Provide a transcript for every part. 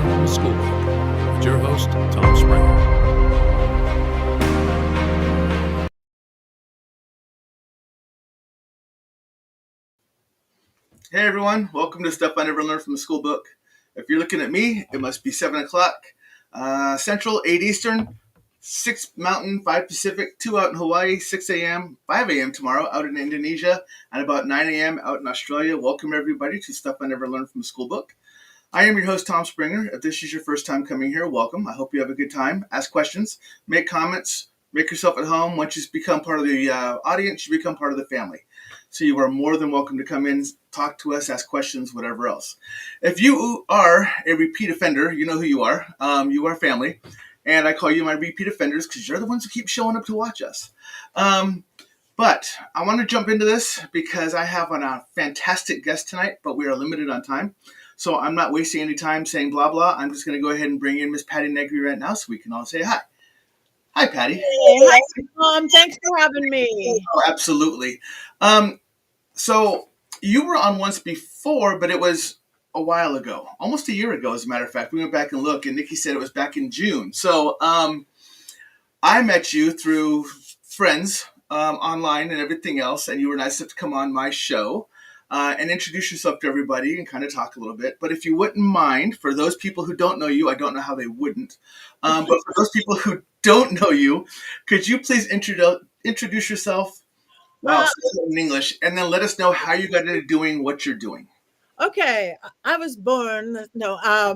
Learn from a Schoolbook with your host, Tom Springer. Hey everyone, welcome to Stuff I Never Learned from the School Book. If you're looking at me, it must be 7 o'clock Central, 8 Eastern, 6 Mountain, 5 Pacific, 2 out in Hawaii, 6 a.m., 5 a.m. tomorrow out in Indonesia, and about 9 a.m. out in Australia. Welcome everybody to Stuff I Never Learned from the School Book. I am your host, Tom Springer. If this is your first time coming here, welcome. I hope you have a good time. Ask questions, make comments, make yourself at home. Once you become part of the audience, you become part of the family. So you are more than welcome to come in, talk to us, ask questions, whatever else. If you are a repeat offender, you know who you are. You are family. And I call you my repeat offenders because you're the ones who keep showing up to watch us. But I want to jump into this because I have a fantastic guest tonight, but we are limited on time. So I'm not wasting any time saying blah, blah. I'm just going to go ahead and bring in Miss Patti Negri right now so we can all say hi. Hi, Patti. Hey, hi, Tom. Thanks for having me. Oh, absolutely. So you were on once before, but it was a while ago, almost a year ago, as a matter of fact. We went back and looked, and Nikki said it was back in June. So I met you through friends online and everything else, and you were nice enough to come on my show and introduce yourself to everybody and kind of talk a little bit. But if you wouldn't mind, for those people who don't know you, I don't know how they wouldn't, but for those people who don't know you, could you please introduce yourself? Wow, in English, and then let us know how you got into doing what you're doing. Okay, I was born. Hi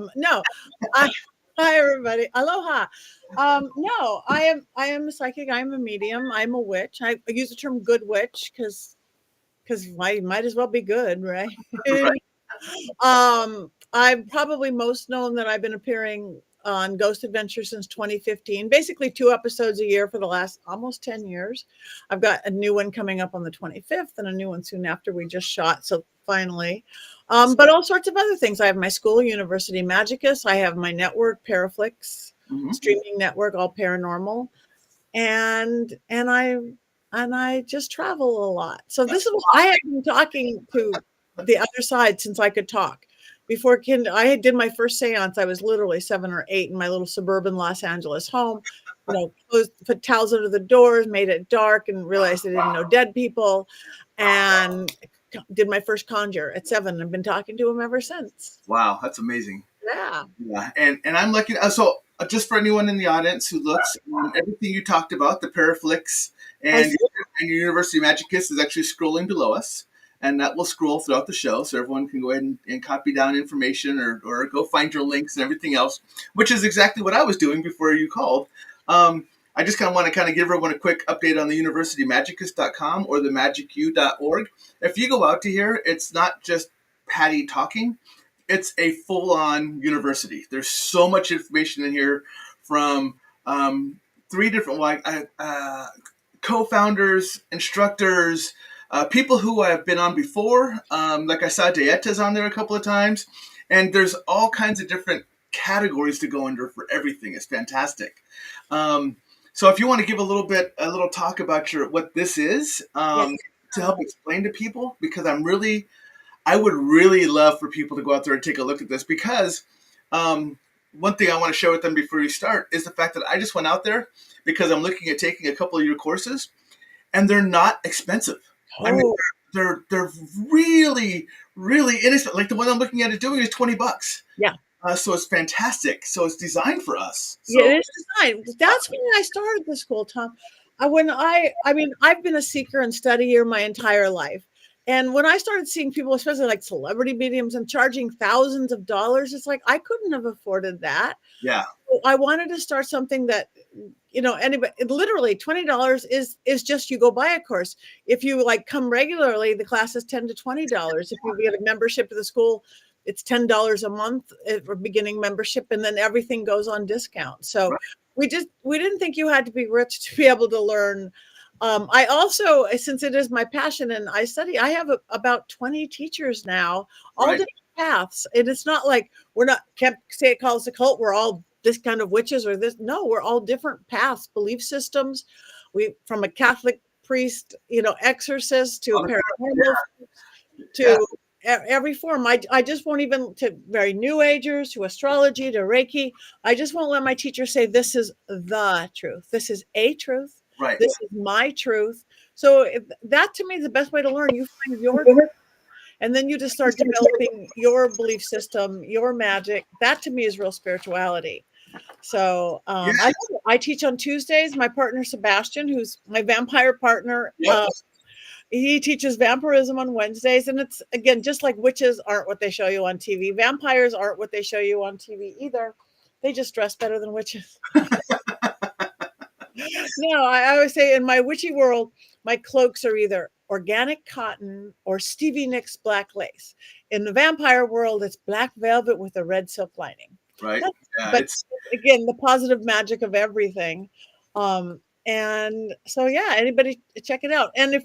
everybody. Aloha. No, I am a psychic. I'm a medium. I'm a witch. I use the term good witch because I might as well be good, right? Right. I'm probably most known that I've been appearing on Ghost Adventures since 2015, basically 2 episodes a year for the last almost 10 years. I've got a new one coming up on the 25th and a new one soon after we just shot. So finally, but all sorts of other things. I have my school, University Magicus. I have my network, Paraflix, streaming network, all paranormal. And I just travel a lot. So this is, I have been talking to the other side since I could talk. Before I did my first seance, I was literally 7 or 8 in my little suburban Los Angeles home. Put towels under the doors, made it dark, and realized I didn't know dead people, and did my first conjure at 7. I've been talking to him ever since. Wow, that's amazing. Yeah. And I'm lucky. So just for anyone in the audience who looks, everything you talked about, the Paraflix and your University Magicus is actually scrolling below us. And that will scroll throughout the show, so everyone can go ahead and copy down information or go find your links and everything else, which is exactly what I was doing before you called. I just want to give everyone a quick update on the universitymagicus.com or the magicu.org. If you go out to here, it's not just Patti talking. It's a full-on university. There's so much information in here from 3 different co-founders, instructors, people who I've been on before, like I saw Dieta's on there a couple of times, and there's all kinds of different categories to go under for everything. It's fantastic. So if you want to give a little talk about what this is, to help explain to people, because I would really love for people to go out there and take a look at this, because one thing I want to share with them before you start is the fact that I just went out there because I'm looking at taking a couple of your courses, and they're not expensive. I mean, they're really, really inexpensive. Like the one I'm looking at it doing is $20. Yeah. So it's fantastic. So it's designed for us. So. Yeah, it's designed. That's when I started the school, Tom. I've been a seeker and studier my entire life. And when I started seeing people, especially like celebrity mediums, and charging thousands of dollars, it's like, I couldn't have afforded that. Yeah. So I wanted to start something that, anybody, literally $20 is just, you go buy a course. If you come regularly, the class is $10 to $20. If you get a membership to the school, it's $10 a month for beginning membership, and then everything goes on discount. So we didn't think you had to be rich to be able to learn. I also, since it is my passion and I study, I have about 20 teachers now, all different paths. And it's not like can't say it calls a cult. We're all this kind of witches or this. No, we're all different paths, belief systems. From a Catholic priest, exorcist to paranormal to every form. I just won't, even to very new agers, to astrology, to Reiki. I just won't let my teacher say, this is the truth. This is a truth. Right. This is my truth. So that to me is the best way to learn. You find your truth, and then you just start developing your belief system, your magic. That to me is real spirituality. So I teach on Tuesdays. My partner, Sebastian, who's my vampire partner, he teaches vampirism on Wednesdays. And it's, again, just like witches aren't what they show you on TV. Vampires aren't what they show you on TV either. They just dress better than witches. No, I always say in my witchy world, my cloaks are either organic cotton or Stevie Nicks black lace. In the vampire world, it's black velvet with a red silk lining. Right. Yeah, but again, the positive magic of everything. And so, yeah, anybody check it out. And if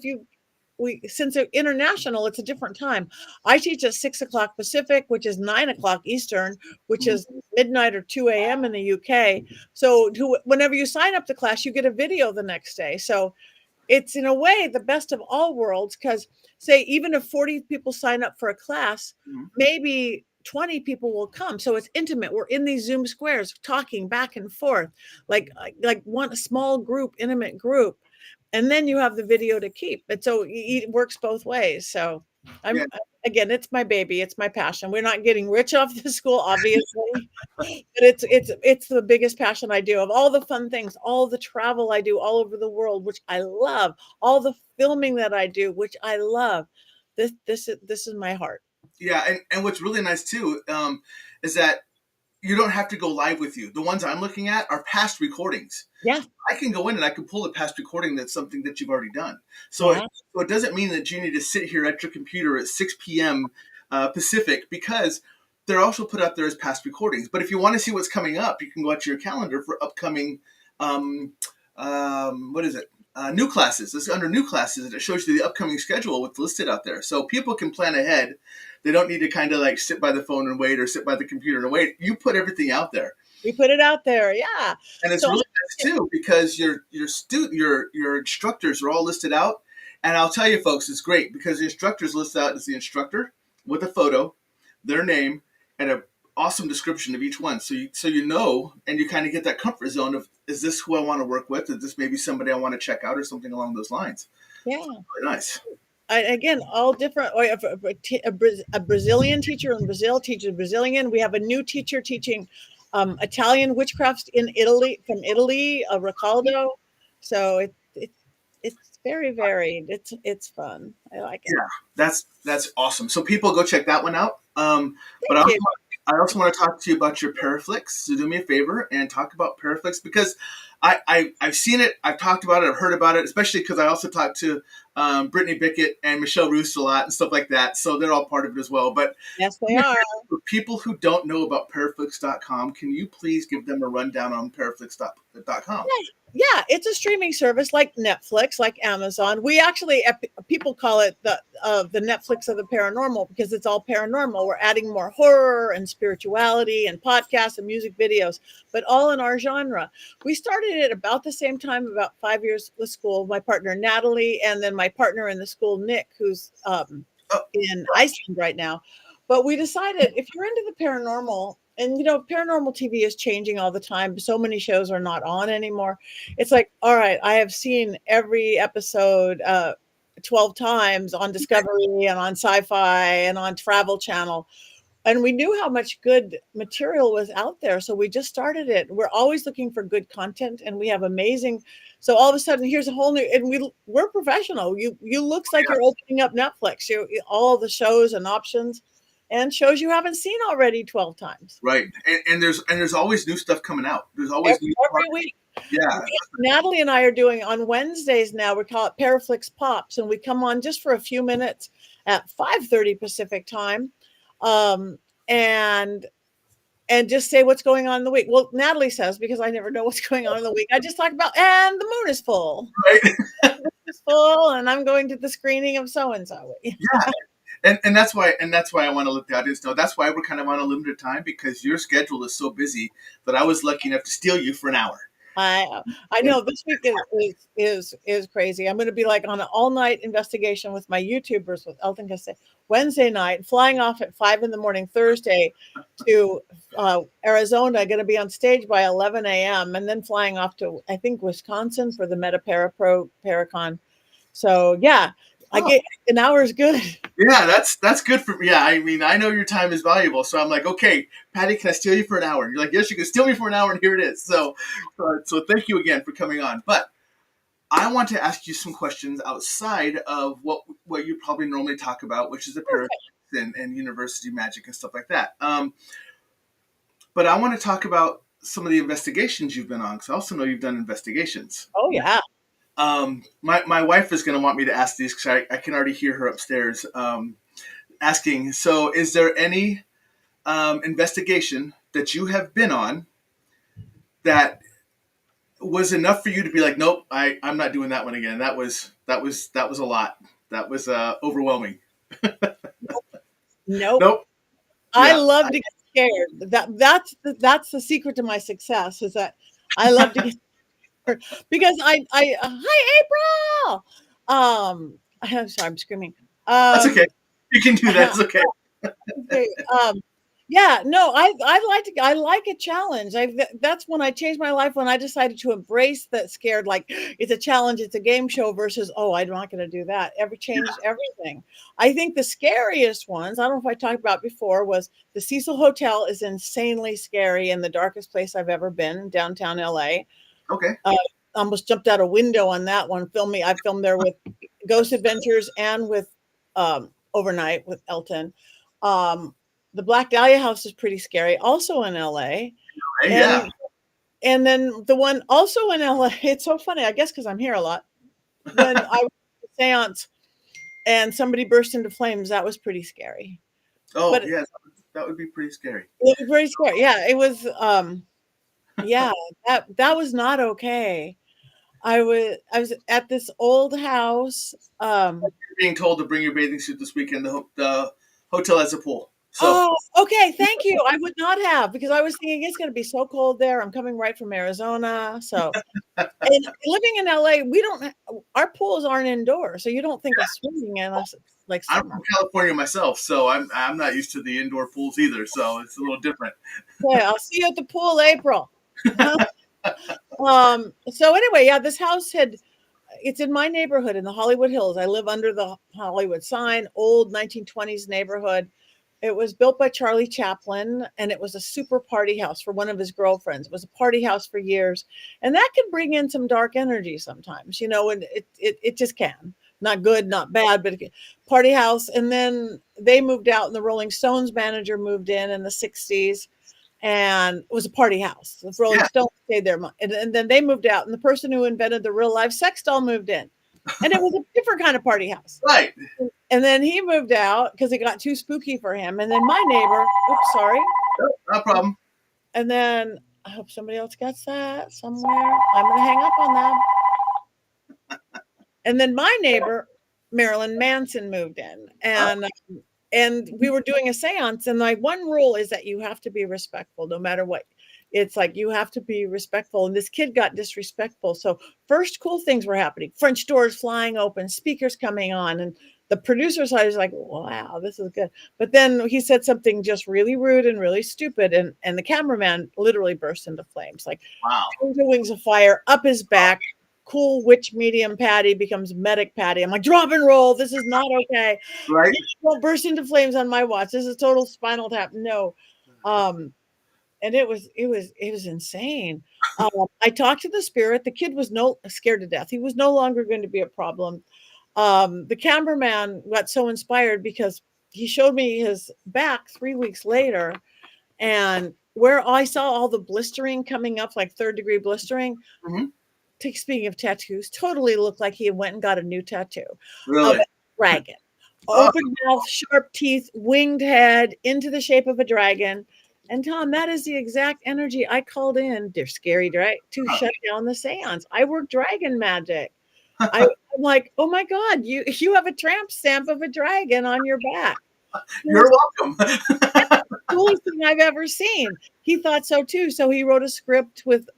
since it's international, it's a different time. I teach at 6 o'clock Pacific, which is 9 o'clock Eastern, which is midnight or 2 a.m. in the UK. So whenever you sign up to class, you get a video the next day. So it's, in a way, the best of all worlds, because say, even if 40 people sign up for a class, maybe 20 people will come. So it's intimate. We're in these Zoom squares talking back and forth, like one small group, intimate group. And then you have the video to keep. And so it works both ways. So again, it's my baby. It's my passion. We're not getting rich off the school, obviously, but it's the biggest passion I do. Of all the fun things, all the travel I do all over the world, which I love, all the filming that I do, which I love. This is my heart. Yeah, and what's really nice too is that you don't have to go live with you. The ones I'm looking at are past recordings. Yeah. I can go in and I can pull a past recording that's something that you've already done. So it doesn't mean that you need to sit here at your computer at 6 p.m. Pacific, because they're also put out there as past recordings. But if you want to see what's coming up, you can go out to your calendar for upcoming, new classes. It's under new classes, and it shows you the upcoming schedule, what's listed out there. So people can plan ahead. They don't need to kind of like sit by the phone and wait, or sit by the computer and wait. You put everything out there. We put it out there, yeah. And it's really nice too, because your instructors are all listed out. And I'll tell you, folks, it's great because the instructors list out as the instructor with a photo, their name, and an awesome description of each one. So you know, and you kind of get that comfort zone of, is this who I want to work with? Is this maybe somebody I want to check out, or something along those lines? Yeah. Really nice. Again, all different. A Brazilian teacher in Brazil teaches Brazilian. We have a new teacher teaching Italian witchcraft in Italy, from Italy, Ricaldo. So it's very varied. It's fun. I like it. Yeah, that's awesome. So people go check that one out. But I also want to talk to you about your Paraflix. So do me a favor and talk about Paraflix, because I've seen it, I've talked about it, I've heard about it, especially because I also talked to Brittany Bickett and Michelle Roos a lot and stuff like that. So they're all part of it as well. But yes, they are. For people who don't know about Paraflix.com, can you please give them a rundown on Paraflix.com? Yeah, it's a streaming service like Netflix, like Amazon. We actually, people call it the Netflix of the paranormal, because it's all paranormal. We're adding more horror and spirituality and podcasts and music videos, but all in our genre. We started it about the same time, about 5 years with school. My partner Natalie, and then my partner in the school, Nick, who's in Iceland right now. But we decided, if you're into the paranormal, and paranormal TV is changing all the time. So many shows are not on anymore. It's like, all right, I have seen every episode 12 times on Discovery and on Sci-Fi and on Travel Channel. And we knew how much good material was out there. So we just started it. We're always looking for good content, and we have amazing. So all of a sudden, here's a whole new, and we're professional. You looks like you're opening up Netflix. All the shows and options, and shows you haven't seen already 12 times. Right. And there's always new stuff coming out. There's always every week. Yeah. Natalie and I are doing on Wednesdays now. We call it Paraflix Pops, and we come on just for a few minutes at 5:30 Pacific time, and just say what's going on in the week. Well, Natalie says, because I never know what's going on in the week, I just talk about, and the moon is full. Right. The moon is full, and I'm going to the screening of so and so. Yeah. And that's why I want to let the audience know. That's why we're kind of on a limited time, because your schedule is so busy that I was lucky enough to steal you for an hour. I know this week is crazy. I'm going to be like on an all night investigation with my YouTubers with Elton Castee Wednesday night, flying off at 5 in the morning Thursday to Arizona. Going to be on stage by 11 a.m. and then flying off to I think Wisconsin for the Meta Parapro Paracon. So yeah, I Oh. get an hour is good. Yeah, that's good for me. Yeah, I mean, I know your time is valuable, so I'm like, okay, Patty, can I steal you for an hour? And you're like, yes, you can steal me for an hour, and here it is. So thank you again for coming on. But I want to ask you some questions outside of what you probably normally talk about, which is the paranormal and university magic and stuff like that. But I want to talk about some of the investigations you've been on, because I also know you've done investigations. Oh yeah. My wife is going to want me to ask these because I can already hear her upstairs asking. So, is there any investigation that you have been on that was enough for you to be like, nope, I'm not doing that one again. That was a lot. That was overwhelming. Nope. Nope. I Yeah. love to get scared. That's the secret to my success is that I love to get scared because I hi April. I'm sorry, I'm screaming. That's okay. You can do that. It's okay. Okay. Yeah, no, I like a challenge. That's when I changed my life when I decided to embrace that scared, like it's a challenge, it's a game show versus, oh, I'm not going to do that. Changed everything. I think the scariest ones, I don't know if I talked about before, was the Cecil Hotel is insanely scary and the darkest place I've ever been in downtown LA. Okay. Almost jumped out a window on that one. I filmed there with Ghost Adventures and with Overnight with Elton. The Black Dahlia House is pretty scary, also in LA. Yeah. And then the one also in LA, it's so funny, I guess because I'm here a lot. When I was at a seance and somebody burst into flames, that was pretty scary. Oh, but yeah, that would be pretty scary. It was pretty scary. Yeah, it was yeah, that was not okay. I was at this old house. You're being told to bring your bathing suit this weekend. The hotel has a pool. So. Oh, okay. Thank you. I would not have because I was thinking it's going to be so cold there. I'm coming right from Arizona. So, and living in LA, our pools aren't indoors. So you don't think of swimming unless it's like summer. I'm from California myself, so I'm not used to the indoor pools either. So it's a little different. Yeah, I'll see you at the pool, April. So anyway, yeah, this house it's in my neighborhood in the Hollywood Hills. I live under the Hollywood sign, old 1920s neighborhood. It was built by Charlie Chaplin, and it was a super party house for one of his girlfriends. It was a party house for years, and that can bring in some dark energy sometimes, and it just can. Not good, not bad, but party house. And then they moved out, and the Rolling Stones manager moved in the 60s, and it was a party house. The Rolling Stones stayed there, and then they moved out, and the person who invented the real life sex doll moved in, and it was a different kind of party house. Right. And then he moved out because it got too spooky for him. And then my neighbor, oops, sorry. No problem. And then I hope somebody else gets that somewhere. I'm going to hang up on them. And then my neighbor, Marilyn Manson, moved in. And we were doing a seance. And my one rule is that you have to be respectful no matter what. It's like you have to be respectful. And this kid got disrespectful. So first cool things were happening. French doors flying open, speakers coming on. And the producer side is like, wow, this is good. But then he said something just really rude and really stupid. And the cameraman literally burst into flames. Like, wow. Wings of fire up his back. Cool witch medium Patty becomes medic Patty. I'm like, drop and roll. This is not okay. Right. Don't burst into flames on my watch. This is total Spinal Tap. No. And it was insane. I talked to the spirit. The kid was scared to death. He was no longer going to be a problem. The cameraman got so inspired because he showed me his back 3 weeks later, and where I saw all the blistering coming up, like 3rd-degree blistering. Mm-hmm. Speaking of tattoos, totally looked like he went and got a new tattoo. Really? Of a dragon. Open mouth, sharp teeth, winged head, into the shape of a dragon. And Tom, that is the exact energy I called in. They're scary, right? To shut down the seance. I work dragon magic. I'm like, oh my God, you have a tramp stamp of a dragon on your back. You're welcome. That's the coolest thing I've ever seen. He thought so too. So he wrote a script with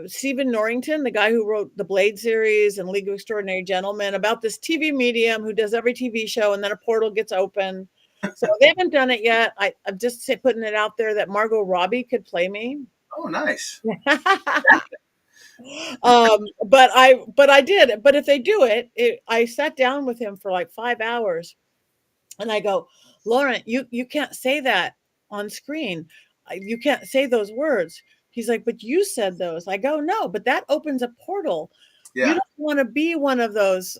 Stephen Norrington, the guy who wrote the Blade series and League of Extraordinary Gentlemen, about this TV medium who does every TV show, and then a portal gets open. So they haven't done it yet. I'm just putting it out there that Margot Robbie could play me. Oh, nice. But I did. But if they do it, I sat down with him for like 5 hours, and I go, Lauren, you can't say that on screen. You can't say those words. He's like, but you said those. I go, no, but that opens a portal. Yeah. You don't want to be one of those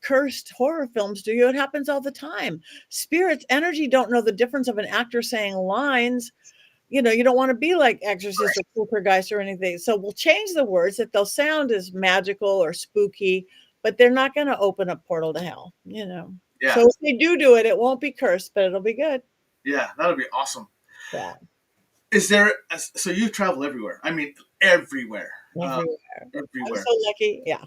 cursed horror films, do you? It happens all the time. Spirits, energy don't know the difference of an actor saying lines. You know, you don't want to be like Exorcist or Poltergeist or anything. So we'll change the words that they'll sound as magical or spooky, but they're not going to open a portal to hell, you know. Yeah. So if they do it, it won't be cursed, but it'll be good. Yeah, that'll be awesome. Yeah. Is there, so you travel everywhere. I mean, everywhere. Everywhere. Everywhere. I'm so lucky. Yeah.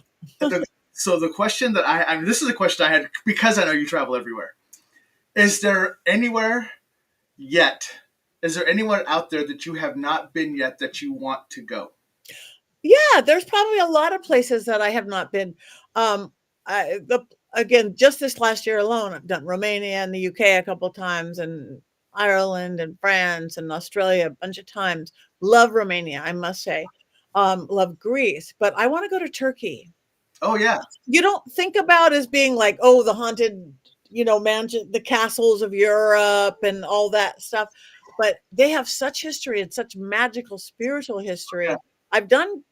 So the question that I mean, this is a question I had because I know you travel everywhere. Is there anywhere yet? Is there anyone out there that you have not been yet that you want to go? Yeah, there's probably a lot of places that I have not been. Again, just this last year alone, I've done Romania and the UK a couple of times, and Ireland and France and Australia a bunch of times. Love Romania, I must say. Love Greece, but I want to go to Turkey. Oh yeah. You don't think about as being like, oh, the haunted, you know, mansion, the castles of Europe and all that stuff. But they have such history and such magical spiritual history. Yeah. I've been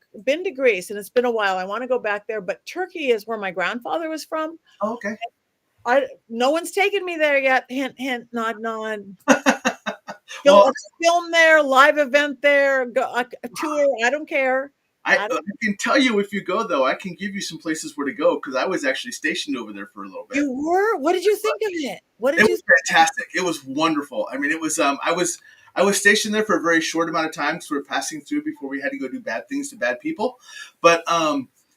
to Greece, and it's been a while. I want to go back there, but Turkey is where my grandfather was from. Oh, okay. No one's taken me there yet. Hint, hint, nod, nod. Well, Film there, live event there, a tour. I don't care. I can tell you if you go though, I can give you some places where to go because I was actually stationed over there for a little bit. You were? What did you think of it? It was fantastic. It was wonderful. I mean, it was. I was stationed there for a very short amount of time because we were passing through before we had to go do bad things to bad people. But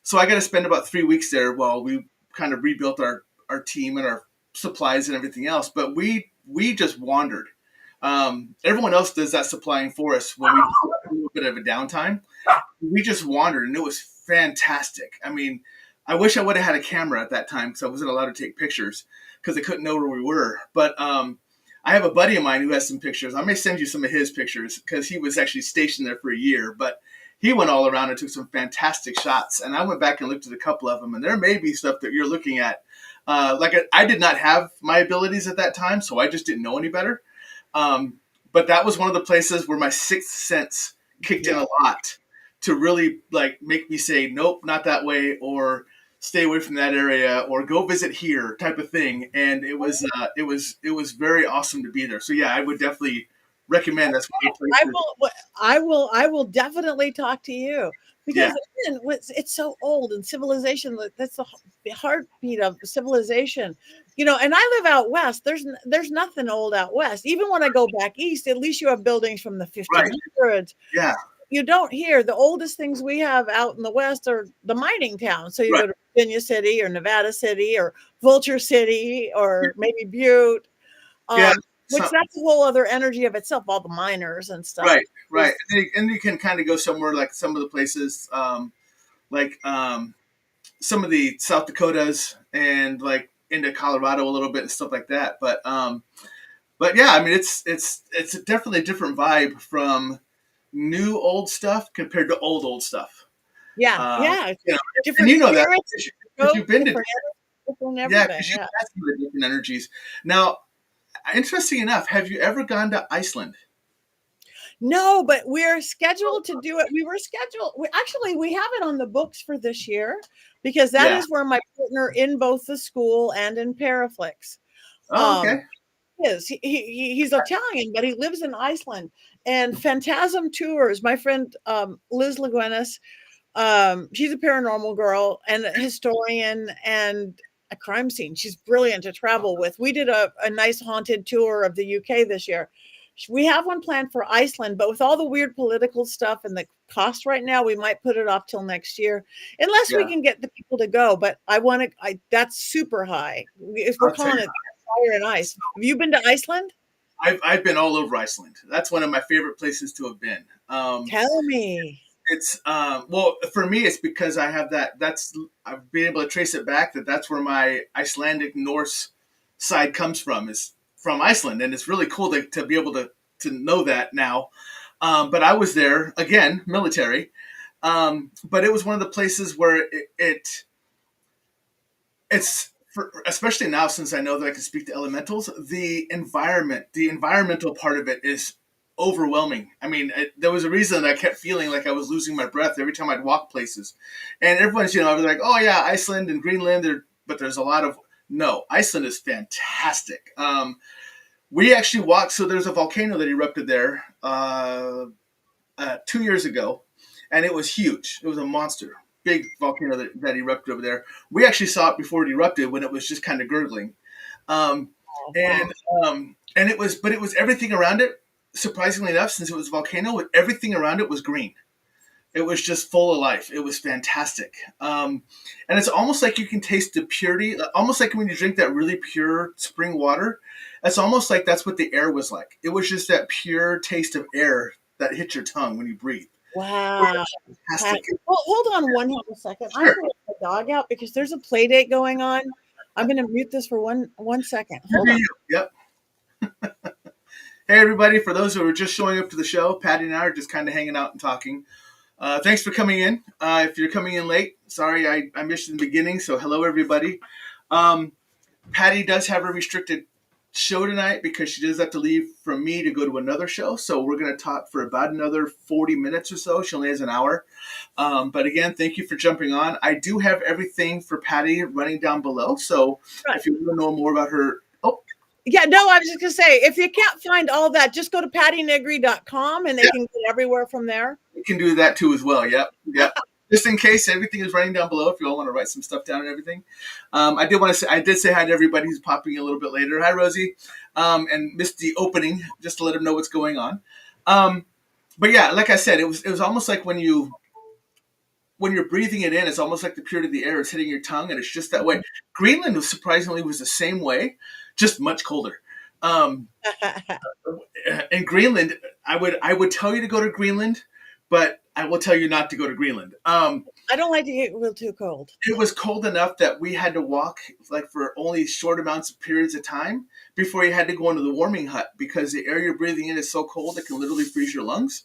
so I got to spend about 3 weeks there while we kind of rebuilt our team and our supplies and everything else. But we just wandered. Everyone else does that supplying for us when we have a little bit of a downtime. We just wandered, and it was fantastic. I mean, I wish I would have had a camera at that time because I wasn't allowed to take pictures because they couldn't know where we were. But I have a buddy of mine who has some pictures. I may send you some of his pictures because he was actually stationed there for a year. But he went all around and took some fantastic shots. And I went back and looked at a couple of them, and there may be stuff that you're looking at. I did not have my abilities at that time, so I just didn't know any better. But that was one of the places where my sixth sense kicked in a lot to really like make me say, nope, not that way, or stay away from that area, or go visit here type of thing. And it was very awesome to be there. So yeah, I would definitely recommend that's one of the places. I will definitely talk to you because again, it's so old, and civilization, that's the heartbeat of civilization, you know. And I live out west. There's nothing old out west. Even when I go back east, at least you have buildings from the 1500s. Right. Yeah. You don't hear the oldest things we have out in the west are the mining towns. So you go to Virginia City or Nevada City or Vulture City or maybe Butte. Which that's a whole other energy of itself, all the miners and stuff. Right. And you can kind of go somewhere like some of the places, like some of the South Dakotas and like into Colorado a little bit and stuff like that. But yeah, I mean, it's definitely a different vibe from new old stuff compared to old stuff. Yeah. You know, different, and you know that because you've been to different because you've had some of the different energies. Now, interesting enough, have you ever gone to Iceland? No, but we're scheduled to do it. We have it on the books for this year because that is where my partner in both the school and in Paraflix. Oh, okay. He's Italian, but he lives in Iceland. And Phantasm Tours, my friend Liz Leguenis, she's a paranormal girl and a historian and a crime scene. She's brilliant to travel with. We did a nice haunted tour of the UK this year. We have one planned for Iceland, but with all the weird political stuff and the cost right now, we might put it off till next year, unless we can get the people to go. But that's super high. We're calling it fire and ice. Have you been to Iceland? I've been all over Iceland. That's one of my favorite places to have been. Tell me. It's well, for me, it's because I have that. I've been able to trace it back. That's where my Icelandic Norse side comes from. Is from Iceland, and it's really cool to be able to know that now. But I was there again, military. But it was one of the places where it's especially now since I know that I can speak to elementals. The environmental part of it is overwhelming. I mean, there was a reason that I kept feeling like I was losing my breath every time I'd walk places, and everyone's I was like, oh yeah, Iceland and Greenland, but there's a lot of no. Iceland is fantastic. We actually walked. So there's a volcano that erupted there 2 years ago, and it was huge. It was a monster, big volcano that erupted over there. We actually saw it before it erupted when it was just kind of gurgling, and it was everything around it. Surprisingly enough, since it was a volcano, everything around it was green. It was just full of life. It was fantastic, and it's almost like you can taste the purity, almost like when you drink that really pure spring water. It's almost like that's what the air was like. It was just that pure taste of air that hits your tongue when you breathe. Wow. Fantastic. Well, hold on one second. Sure. I'm going to let the dog out because there's a play date going on. I'm going to mute this for one second. Hold on. Yep. Hey, everybody. For those who are just showing up to the show, Patty and I are just kind of hanging out and talking. Thanks for coming in. If you're coming in late, sorry I missed you in the beginning, so hello, everybody. Patty does have a restricted show tonight because she does have to leave from me to go to another show, so we're going to talk for about another 40 minutes or so. She only has an hour. But again, thank you for jumping on. I do have everything for Patty running down below, so if you want to know more about her... Yeah, no, I was just going to say, if you can't find all that, just go to pattinegri.com and they can get everywhere from there. You can do that too as well. Yep. Just in case, everything is running down below if you all want to write some stuff down and everything. I did say hi to everybody who's popping in a little bit later. Hi, Rosie. And missed the opening just to let them know what's going on. But yeah, like I said, it was almost like when you're breathing it in, it's almost like the purity of the air is hitting your tongue, and it's just that way. Greenland surprisingly was the same way, just much colder. In Greenland, I would tell you to go to Greenland, but I will tell you not to go to Greenland. I don't like to get real too cold. It was cold enough that we had to walk like for only short amounts of periods of time before you had to go into the warming hut because the air you're breathing in is so cold it can literally freeze your lungs.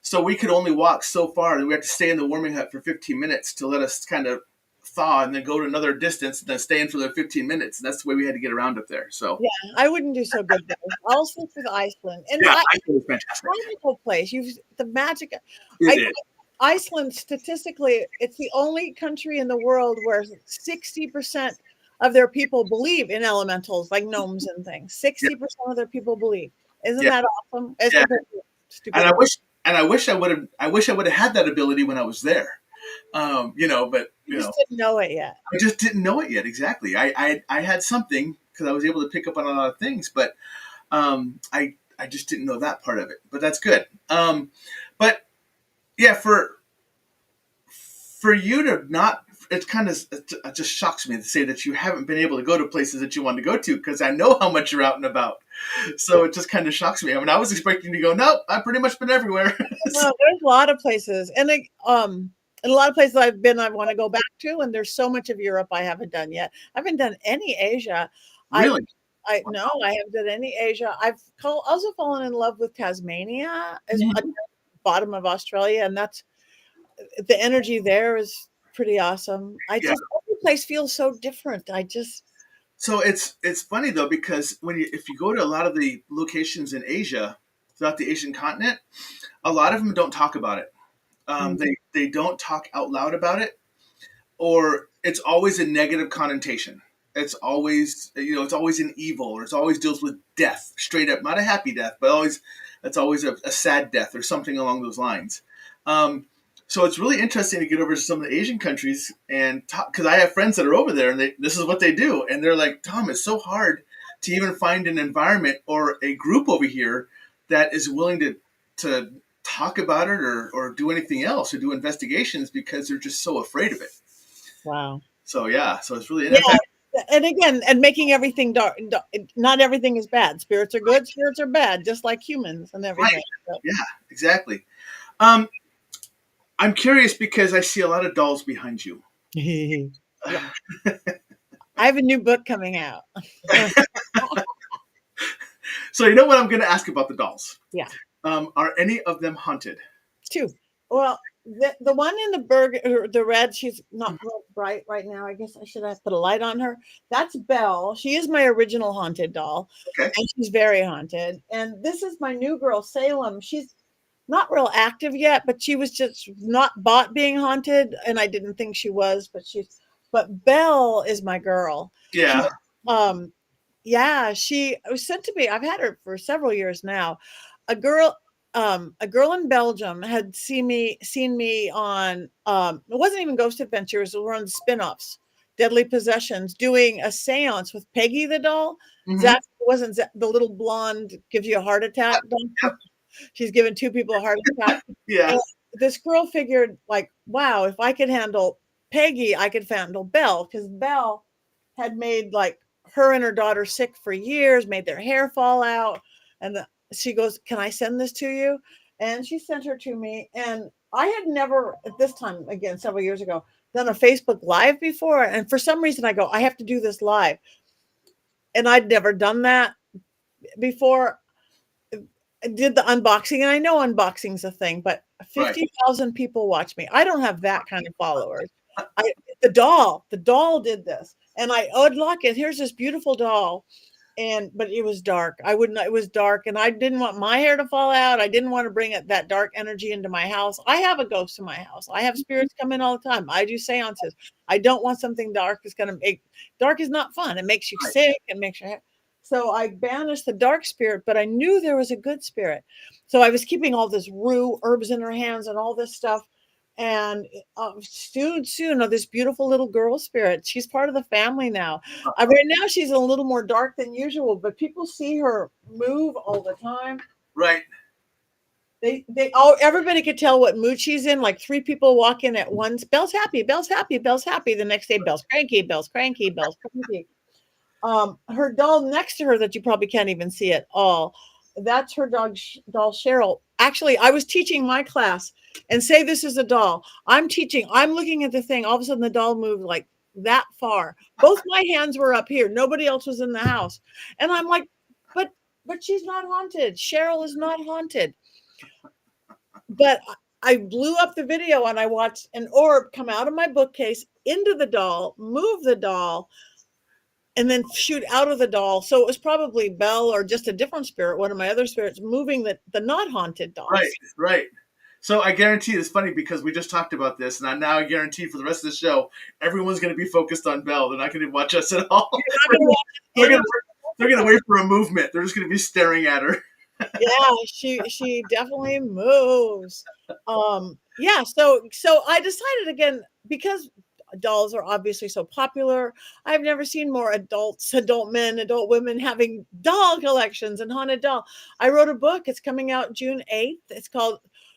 So we could only walk so far, and we had to stay in the warming hut for 15 minutes to let us kind of thaw and then go to another distance and then stay in for the 15 minutes. And that's the way we had to get around up there. So yeah, I wouldn't do so good there. I'll stick with Iceland. And yeah, Iceland was fantastic. Wonderful place. The magic. Iceland, statistically, it's the only country in the world where 60% of their people believe in elementals like gnomes and things. 60% of their people believe. Isn't that awesome? Yeah. And I wish I would have had that ability when I was there. But you just didn't know it yet. I just didn't know it yet. Exactly. I had something because I was able to pick up on a lot of things, but I just didn't know that part of it. But that's good. But yeah, for you to not, it just shocks me to say that you haven't been able to go to places that you want to go to because I know how much you're out and about. So it just kind of shocks me. I mean, I was expecting to go, nope, I've pretty much been everywhere. Well, there's a lot of places, and a lot of places I've been, I want to go back to, and there's so much of Europe I haven't done yet. I haven't done any Asia. Really? No, I haven't done any Asia. I've also fallen in love with Tasmania, at the bottom of Australia, and that's the energy there is pretty awesome. Every place feels so different. So it's funny though because if you go to a lot of the locations in Asia, throughout the Asian continent, a lot of them don't talk about it. They don't talk out loud about it, or it's always a negative connotation. It's always it's always an evil, or it's always deals with death, straight up, not a happy death, but it's always a sad death or something along those lines. So it's really interesting to get over to some of the Asian countries and talk, because I have friends that are over there and this is what they do. And they're like, Tom, it's so hard to even find an environment or a group over here that is willing to talk about it or do anything else or do investigations because they're just so afraid of it. Wow. So, so it's really interesting. And again, and making everything dark, not everything is bad. Spirits are good, spirits are bad, just like humans and everything. Right. Yeah, exactly. I'm curious because I see a lot of dolls behind you. Yeah. I have a new book coming out. So you know what I'm going to ask about the dolls? Yeah. Are any of them haunted? Two. Well, the one in the burger, the red, she's not real bright right now. I guess I should have put a light on her. That's Belle. She is my original haunted doll. Okay. And she's very haunted. And this is my new girl, Salem. She's not real active yet, but she was just not bought being haunted. And I didn't think she was, but Belle is my girl. Yeah. Yeah, she was sent to me. I've had her for several years now. A girl in Belgium had seen me on it wasn't even Ghost Adventures, it was one of the spin-offs, Deadly Possessions, doing a seance with Peggy the doll. Zach wasn't the little blonde gives you a heart attack doll. Yep. She's given two people a heart attack. Yeah. And this girl figured, like, wow, if I could handle Peggy, I could handle Belle, because Belle had made like her and her daughter sick for years, made their hair fall out. And she goes, can I send this to you? And she sent her to me. And I had never, at this time, again, several years ago, done a Facebook Live before. And for some reason I go, I have to do this live. And I'd never done that before. I did the unboxing, and I know unboxing's a thing, but 50,000 people watch me. I don't have that kind of followers. The doll did this. And I unlock it. Here's this beautiful doll. But it was dark. It was dark, and I didn't want my hair to fall out. I didn't want to bring that dark energy into my house. I have a ghost in my house. I have spirits come in all the time. I do seances. I don't want something dark. Dark is not fun. It makes you sick. It makes you. So I banished the dark spirit, but I knew there was a good spirit. So I was keeping all this rue herbs in her hands and all this stuff. And soon, this beautiful little girl spirit. She's part of the family now. Right now, she's a little more dark than usual, but people see her move all the time. Right. Everybody could tell what mood she's in. Like 3 people walk in at once. Belle's happy. Bell's happy. Bell's happy. The next day, Belle's cranky. Bell's cranky. Bell's cranky. Her doll next to her that you probably can't even see at all. That's her doll Cheryl. Actually, I was teaching my class, and say this is a doll. I'm looking at the thing. All of a sudden the doll moved like that far. Both my hands were up here. Nobody else was in the house. And I'm like, but she's not haunted. Cheryl is not haunted. But I blew up the video and I watched an orb come out of my bookcase into the doll, move the doll, and then shoot out of the doll. So it was probably Belle or just a different spirit, one of my other spirits, moving the not haunted dolls. Right. So I guarantee it's funny because we just talked about this, and now I guarantee for the rest of the show, everyone's going to be focused on Belle. They're not going to watch us at all. They're going to wait for a movement. They're just going to be staring at her. Yeah, she definitely moves. Yeah, so I decided again, because dolls are obviously so popular. I've never seen more adult men, adult women having doll collections and haunted doll. I wrote a book. It's coming out June 8th.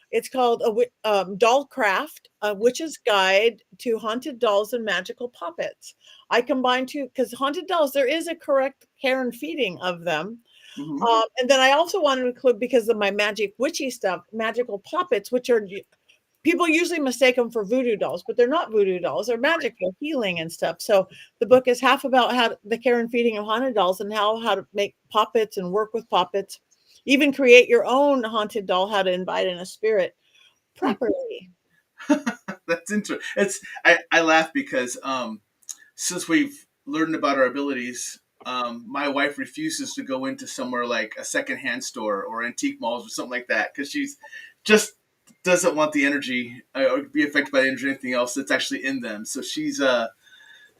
It's called DOLLCRAFT, a witch's guide to haunted dolls and magical puppets. I combine two, because haunted dolls, there is a correct care and feeding of them. And then I also wanted to include, because of my magic witchy stuff, magical puppets, which are, people usually mistake them for voodoo dolls, but they're not voodoo dolls. They're magical healing and stuff. So the book is half about how the care and feeding of haunted dolls, and how to make puppets and work with puppets, even create your own haunted doll, how to invite in a spirit properly. That's interesting. I laugh because since we've learned about our abilities, my wife refuses to go into somewhere like a secondhand store or antique malls or something like that, because she's just doesn't want the energy or be affected by the energy or anything else that's actually in them. So she's a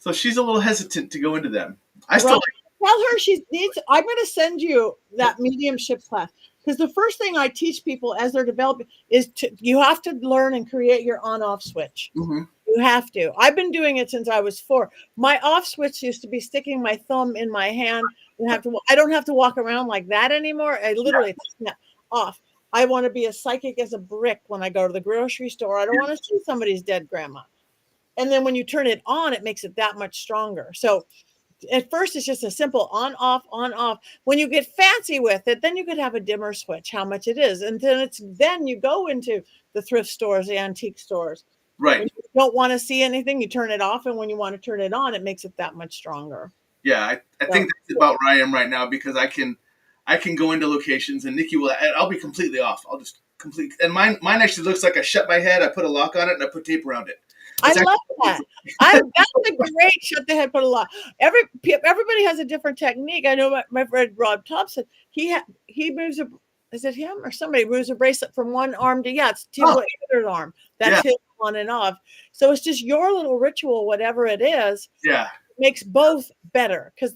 little hesitant to go into them. Tell her I'm going to send you that mediumship class, because the first thing I teach people as they're developing is you have to learn and create your on-off switch. You have to. I've been doing it since I was 4. My off switch used to be sticking my thumb in my hand and I don't have to walk around like that anymore. I literally snap off. I want to be as psychic as a brick when I go to the grocery store. I don't want to see somebody's dead grandma. And then when you turn it on, it makes it that much stronger. So at first it's just a simple on, off, on, off. When you get fancy with it, then you could have a dimmer switch, how much it is. And then you go into the thrift stores, the antique stores. Right. When you don't want to see anything, you turn it off. And when you want to turn it on, it makes it that much stronger. Yeah, I think that's about where I am right now, because I can go into locations and Nikki will, and I'll be completely off. I'll just and mine actually looks like I shut my head, I put a lock on it, and I put tape around it. I love that. That's a great shut the head, put a lock. Everybody has a different technique. I know my friend Rob Thompson, he moves is it him or somebody moves a bracelet from one arm to, it's to the other arm. That's his on and off. So it's just your little ritual, whatever it is. Yeah. Makes both better, because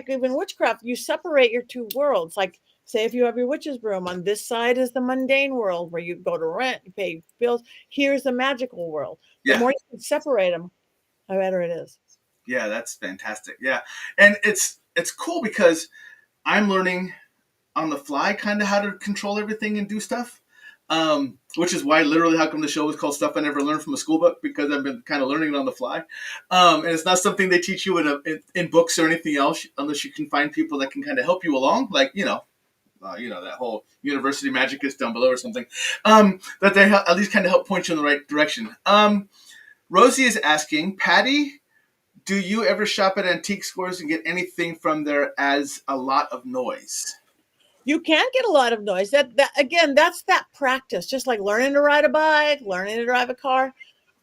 even witchcraft, you separate your two worlds. Like, say if you have your witch's broom, on this side is the mundane world where you go to rent, you pay bills. Here's the magical world. The more you can separate them, the better it is. Yeah, that's fantastic. Yeah, and it's cool because I'm learning on the fly kind of how to control everything and do stuff. Which is why literally how come the show is called Stuff I Never Learned from a School Book, because I've been kind of learning it on the fly. And it's not something they teach you in books or anything else, unless you can find people that can kind of help you along, like, that whole University Magic is down below or something, that they at least kind of help point you in the right direction. Rosie is asking, Patti, do you ever shop at antique stores and get anything from there as a lot of noise? You can get a lot of noise. That again, that's that practice. Just like learning to ride a bike, learning to drive a car.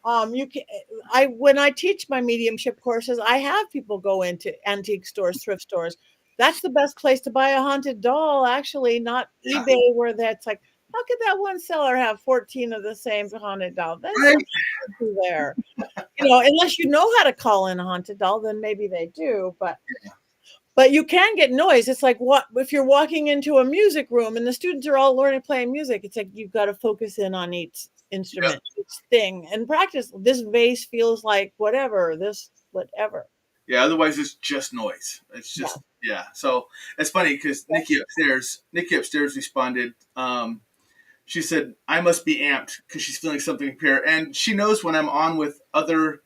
When I teach my mediumship courses, I have people go into antique stores, thrift stores. That's the best place to buy a haunted doll, actually, not eBay, where that's like, how could that one seller have 14 of the same haunted doll? That's right there. Unless you know how to call in a haunted doll, then maybe they do, But you can get noise. It's like, what if you're walking into a music room and the students are all learning playing music? It's like you've got to focus in on each instrument, each thing, and practice. This vase feels like whatever. Yeah, otherwise it's just noise. It's just So it's funny because Nikki upstairs responded. She said, "I must be amped," because she's feeling something appear, and she knows when I'm on with other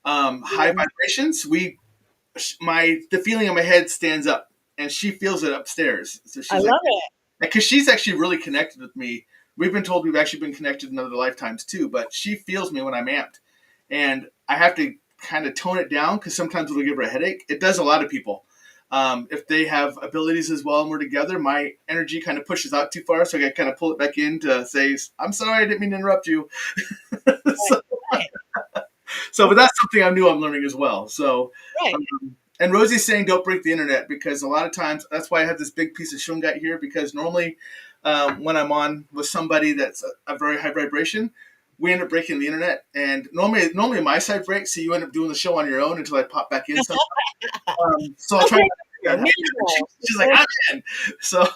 high vibrations. The feeling in my head stands up, and she feels it upstairs. So she's love it, because she's actually really connected with me. We've been told we've actually been connected in other lifetimes too, but she feels me when I'm amped, and I have to kind of tone it down because sometimes it'll give her a headache. It does a lot of people. If they have abilities as well and we're together, my energy kind of pushes out too far, so I kind of pull it back in to say, "I'm sorry, I didn't mean to interrupt you." But that's something I knew I'm learning as well. So, and Rosie's saying don't break the internet, because a lot of times, that's why I have this big piece of shungite here, because normally when I'm on with somebody that's a very high vibration, we end up breaking the internet. And normally my side breaks, so you end up doing the show on your own until I pop back in. So I'll try to she's like, I'm in. So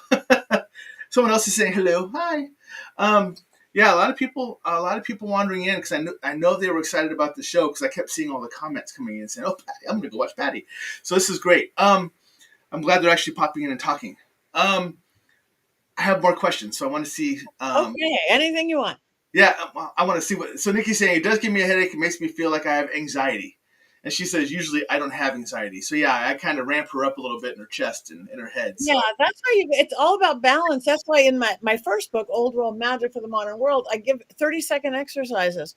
someone else is saying hello. Hi. A lot of people wandering in, because I know they were excited about the show, because I kept seeing all the comments coming in saying, "Oh, Patti, I'm going to go watch Patti." So this is great. I'm glad they're actually popping in and talking. I have more questions, so I want to see. Anything you want. Yeah, I want to see what. So Nikki's saying it does give me a headache. It makes me feel like I have anxiety, and she says usually I don't have anxiety. So I kind of ramp her up a little bit in her chest and in her head. So. Yeah, that's why it's all about balance. That's why in my first book, Old World Magic for the Modern World, I give 30-second exercises.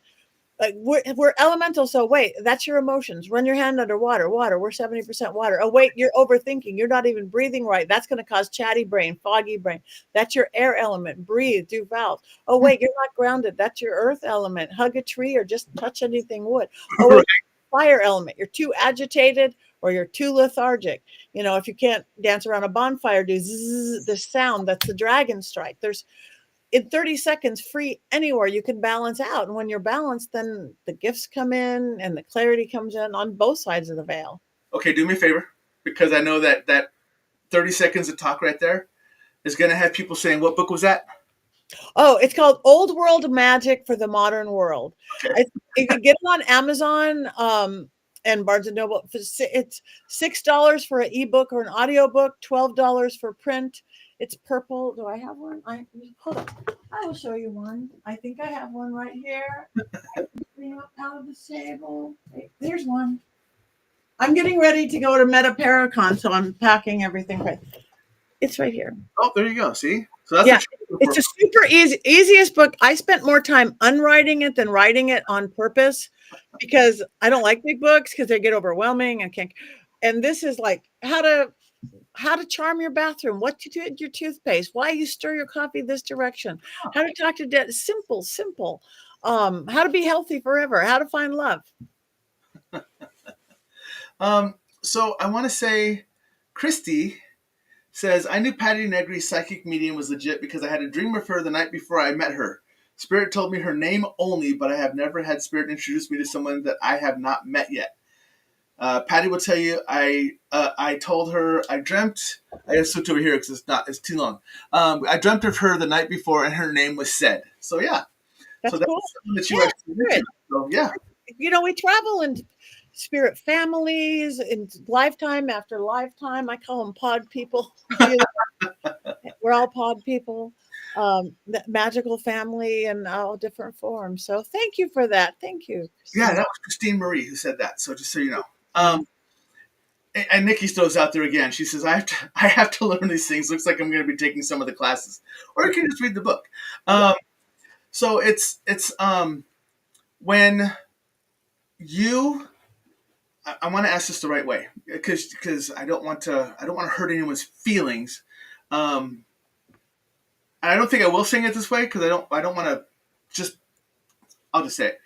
Like we're elemental, so wait, that's your emotions. Run your hand under water. We're 70% water. Oh wait, you're overthinking. You're not even breathing right. That's going to cause chatty brain, foggy brain. That's your air element. Breathe, do valves. Oh wait, you're not grounded. That's your earth element. Hug a tree or just touch anything wood. Oh wait, fire element. You're too agitated or you're too lethargic. If you can't dance around a bonfire, do zzz, the sound. That's the dragon strike. There's in 30 seconds, free anywhere, you can balance out. And when you're balanced, then the gifts come in and the clarity comes in on both sides of the veil. Okay, do me a favor, because I know that 30 seconds of talk right there is going to have people saying, what book was that? Oh, it's called Old World Magic for the Modern World. Okay. You can get it on Amazon and Barnes & Noble. It's $6 for an ebook or an audiobook, $12 for print. It's purple. Do I have one? Hold on. I will show you one. I think I have one right here. Bring up out of the table. There's one. I'm getting ready to go to Meta Paracon, so I'm packing everything right. It's right here. Oh, there you go. See? So that's Yeah, what you're it's looking a super easiest book. I spent more time unwriting it than writing it on purpose because I don't like big books because they get overwhelming and can't. And this is like how to charm your bathroom, what to do with your toothpaste, why you stir your coffee this direction, how to talk to dead. Simple. How to be healthy forever, how to find love. So I want to say, Christy says, I knew Patti Negri's psychic medium was legit because I had a dream of her the night before I met her. Spirit told me her name only, but I have never had Spirit introduce me to someone that I have not met yet. Patti will tell you, I told her, I dreamt, I gotta switch over here because it's too long. I dreamt of her the night before and her name was said. So yeah. That's So that's cool. something that you Yeah, actually mentioned. So yeah. we travel in spirit families in lifetime after lifetime. I call them pod people. We're all pod people. The magical family in all different forms. So thank you for that. Thank you. Yeah, that was Christine Marie who said that. So just so you know. And Nikki throws out there again. She says, I have to learn these things. Looks like I'm going to be taking some of the classes. Or you can just read the book. So it's when you, I want to ask this the right way because I don't want to hurt anyone's feelings. And I don't think I will sing it this way because I don't want to just, I'll just say it.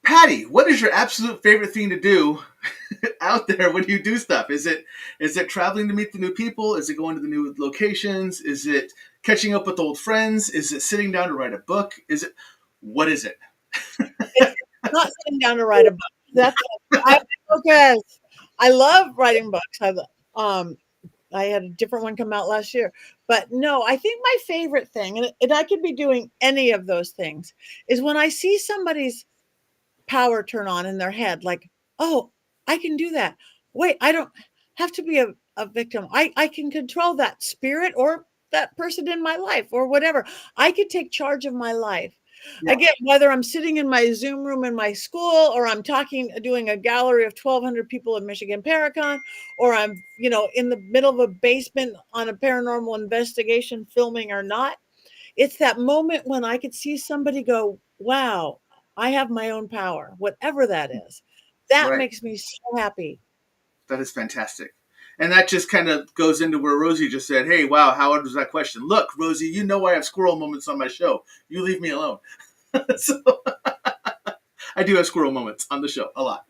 Patti, what is your absolute favorite thing to do out there when you do stuff? Is it traveling to meet the new people? Is it going to the new locations? Is it catching up with old friends? Is it sitting down to write a book? What is it? It's not sitting down to write a book. That's because I love writing books. I had a different one come out last year, but no, I think my favorite thing, and I could be doing any of those things, is when I see somebody's power turn on in their head, like, oh, I can do that. Wait, I don't have to be a victim. I can control that spirit or that person in my life or whatever. I could take charge of my life. Yeah. Again, whether I'm sitting in my Zoom room in my school or I'm doing a gallery of 1,200 people in Michigan Paracon, or I'm, in the middle of a basement on a paranormal investigation filming or not, it's that moment when I could see somebody go, wow, I have my own power, whatever that is. That Right. makes me so happy. That is fantastic. And that just kind of goes into where Rosie just said, hey, wow, how was that question? Look, Rosie, you know I have squirrel moments on my show. You leave me alone. So I do have squirrel moments on the show a lot.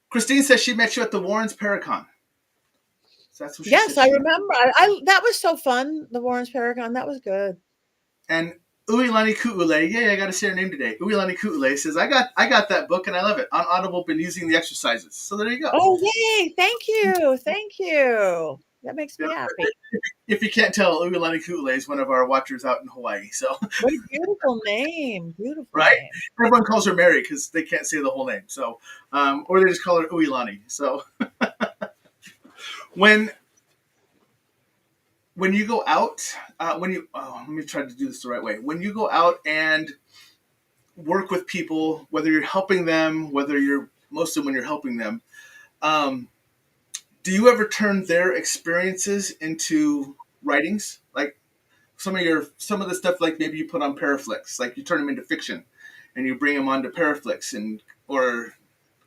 Christine says she met you at the Warrens Paracon. So that's what she Yes, said. I remember. I that was so fun. The Warrens Paracon, that was good. And Uilani Ku'ule, yeah, I got to say her name today. Uilani Ku'ule says, I got that book and I love it. On Audible, been using the exercises. So there you go. Oh, yay. Thank you. That makes me happy. If you can't tell, Uilani Ku'ule is one of our watchers out in Hawaii. So What a beautiful name. Beautiful right? name. Everyone calls her Mary because they can't say the whole name. So, or they just call her Uilani. So when you go out, let me try to do this the right way. When you go out and work with people, whether you're helping them, mostly when you're helping them, do you ever turn their experiences into writings? Like some of the stuff, like maybe you put on Paraflix, like you turn them into fiction, and you bring them onto Paraflix, or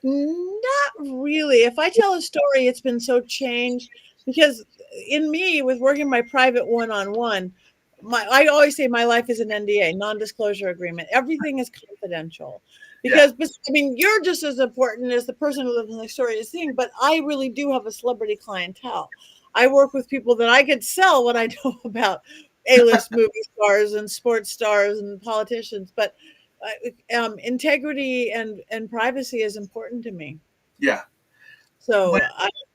Not really. If I tell a story, it's been so changed because in me, with working my private one-on-one, I always say my life is an NDA, non-disclosure agreement. Everything is confidential because, I mean, you're just as important as the person who lives in the story is seeing, but I really do have a celebrity clientele. I work with people that I could sell what I know about A-list movie stars and sports stars and politicians, but integrity and privacy is important to me. yeah. So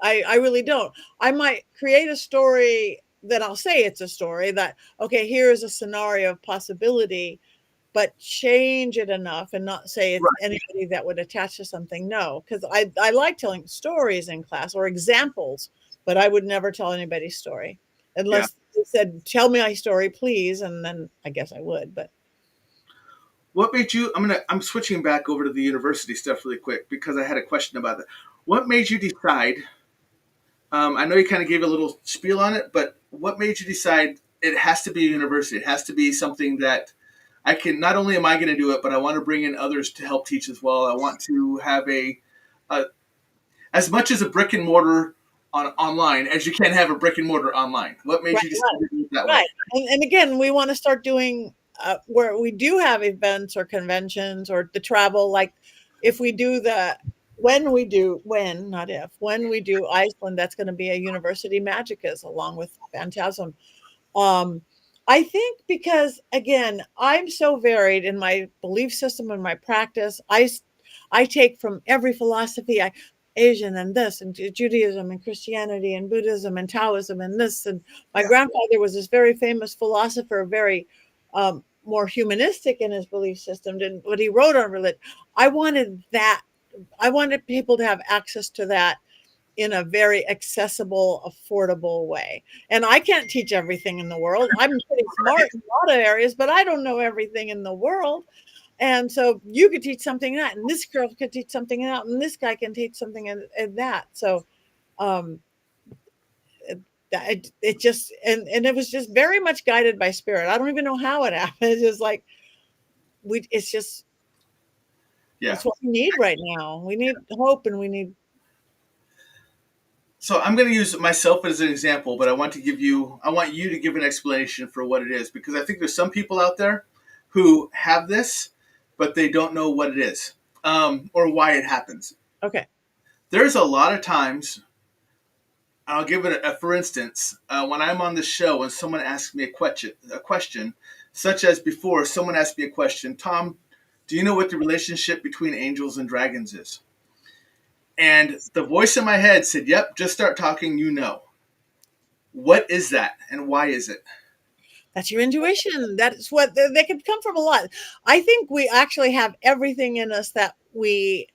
I really don't. I might create a story that I'll say it's a story that, okay, here is a scenario of possibility, but change it enough and not say it's anybody that would attach to something. No, because I like telling stories in class or examples, but I would never tell anybody's story unless they said, tell me my story, please. And then I guess I would, but. What made you? I'm switching back over to the university stuff really quick because I had a question about that. what made you decide? I know you kind of gave a little spiel on it, but what made you decide it has to be a university? It has to be something that I can, not only am I going to do it, but I want to bring in others to help teach as well. I want to have a as much as a brick and mortar online as you can have a brick and mortar online. What made Right, you decide to do it that way? right. And again, we want to start doing where we do have events or conventions or the travel. Like if we do when we do Iceland, that's going to be a university magic is along with Phantasm. Um, I think because again, I'm so varied in my belief system and my practice. I take from every philosophy. Asian and this and Judaism and Christianity and Buddhism and Taoism and this. And my grandfather was this very famous philosopher, very more humanistic in his belief system than what he wrote on religion. I wanted that. I wanted people to have access to that in a very accessible, affordable way. And I can't teach everything in the world. I'm pretty smart in a lot of areas, but I don't know everything in the world. And so you could teach something in that, and this girl could teach something in that, and this guy can teach something in that. So um, it just, and it was just very much guided by spirit. I don't even know how it happened. It's just like, it's just, it's what we need right now. We need hope and we need. So I'm going to use myself as an example, but I want you to give an explanation for what it is, because I think there's some people out there who have this, but they don't know what it is or why it happens. Okay. There's a lot of times, I'll give it for instance, when I'm on the show and someone asks me a question, such as before, someone asked me a question, Tom, do you know what the relationship between angels and dragons is? And the voice in my head said, yep, just start talking, you know. What is that and why is it? That's your intuition. That's what they can come from a lot. I think we actually have everything in us that we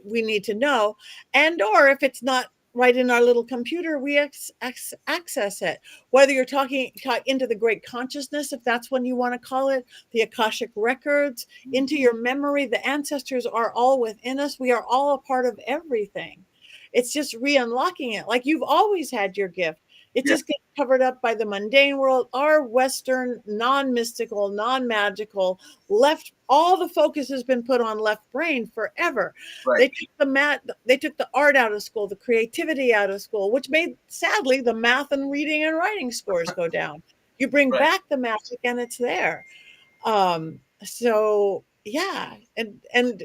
need to know, and or if it's not right in our little computer, we access it. Whether you're talking into the great consciousness, if that's what you want to call it, the Akashic records, into your memory, the ancestors are all within us. We are all a part of everything. It's just re-unlocking it. Like you've always had your gift. It just gets covered up by the mundane world. Our Western, non-mystical, non-magical, left, all the focus has been put on left brain forever. Right. They took the art out of school, the creativity out of school, which made, sadly, the math and reading and writing scores go down. You bring back the magic and it's there. So yeah. And angels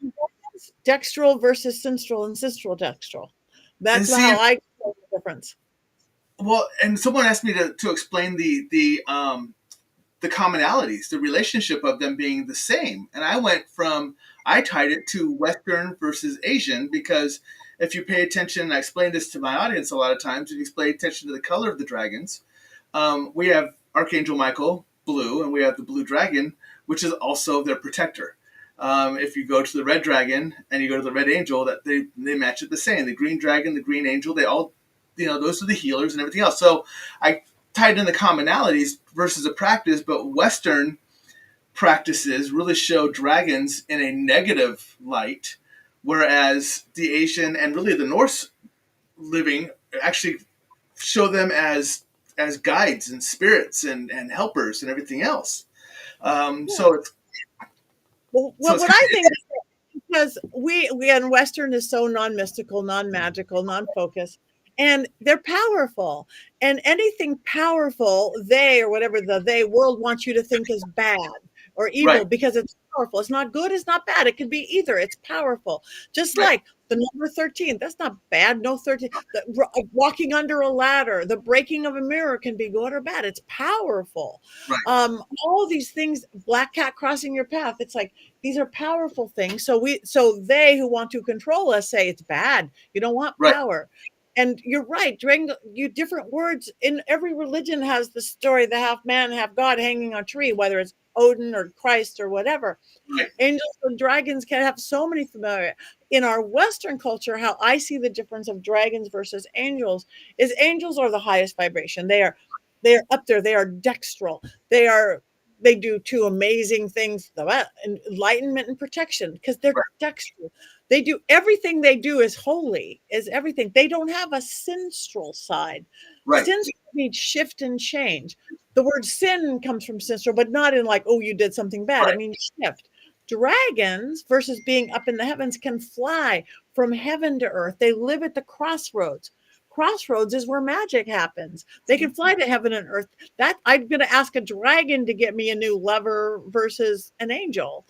and dragons, dextral versus synstral and synstral dextral. That's how I know the difference. Well, and someone asked me to explain the commonalities, the relationship of them being the same. And I tied it to Western versus Asian, because if you pay attention, and I explain this to my audience a lot of times, if you pay attention to the color of the dragons, we have Archangel Michael, blue, and we have the blue dragon, which is also their protector. If you go to the red dragon and you go to the red angel, that they match it the same. The green dragon, the green angel, they all, those are the healers and everything else. So I tied in the commonalities versus a practice, but Western practices really show dragons in a negative light, whereas the Asian and really the Norse living actually show them as guides and spirits and helpers and everything else. So it's what I think is because we in Western is so non-mystical, non-magical, non-focused, and they're powerful. And anything powerful, they or whatever the world wants you to think is bad or evil because it's powerful. It's not good, it's not bad. It could be either. It's powerful. Just like the number 13, that's not bad. No 13. Walking under a ladder, the breaking of a mirror can be good or bad. It's powerful. All these things, black cat crossing your path. It's like, these are powerful things. So they who want to control us say it's bad. You don't want power. And you're right, different words in every religion has the story, the half man, half God hanging on a tree, whether it's Odin or Christ or whatever. Angels and dragons can have so many familiar. In our Western culture, how I see the difference of dragons versus angels is angels are the highest vibration. They are up there. They are dextral. They are they do two amazing things, enlightenment and protection, because they're textual. They do everything they do is holy, is everything. They don't have a sinstral side. Right. Sinstral means shift and change. The word sin comes from sinstral, but not in like, oh, you did something bad. It means shift. Dragons, versus being up in the heavens, can fly from heaven to earth. They live at the crossroads. Crossroads is where magic happens. They can fly to heaven and earth. That I'm going to ask a dragon to get me a new lover versus an angel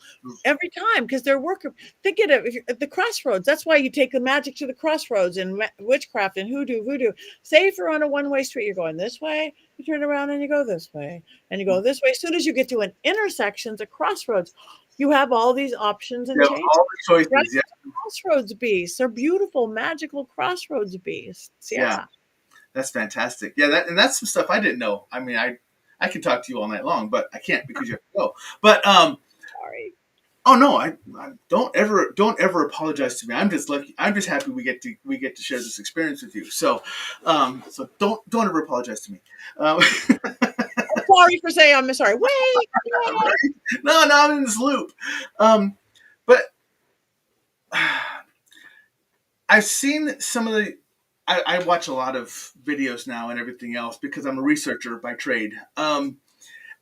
every time, because they're working. Think of it, if you're at the crossroads. That's why you take the magic to the crossroads in witchcraft and voodoo. Say if you're on a one-way street, you're going this way, you turn around and you go this way, and you go this way. As soon as you get to an intersection, a crossroads, you have all these options and changes. All the choices. Yeah. Crossroads beasts. They're beautiful, magical crossroads beasts. Yeah. That's fantastic. Yeah, that's some stuff I didn't know. I mean, I can talk to you all night long, but I can't because you have to go. But sorry. Oh no, I don't ever apologize to me. I'm just lucky. I'm just happy we get to share this experience with you. So so don't ever apologize to me. Sorry for saying I'm sorry. Wait. No, I'm in this loop. But I've seen some of the. I watch a lot of videos now and everything else because I'm a researcher by trade. And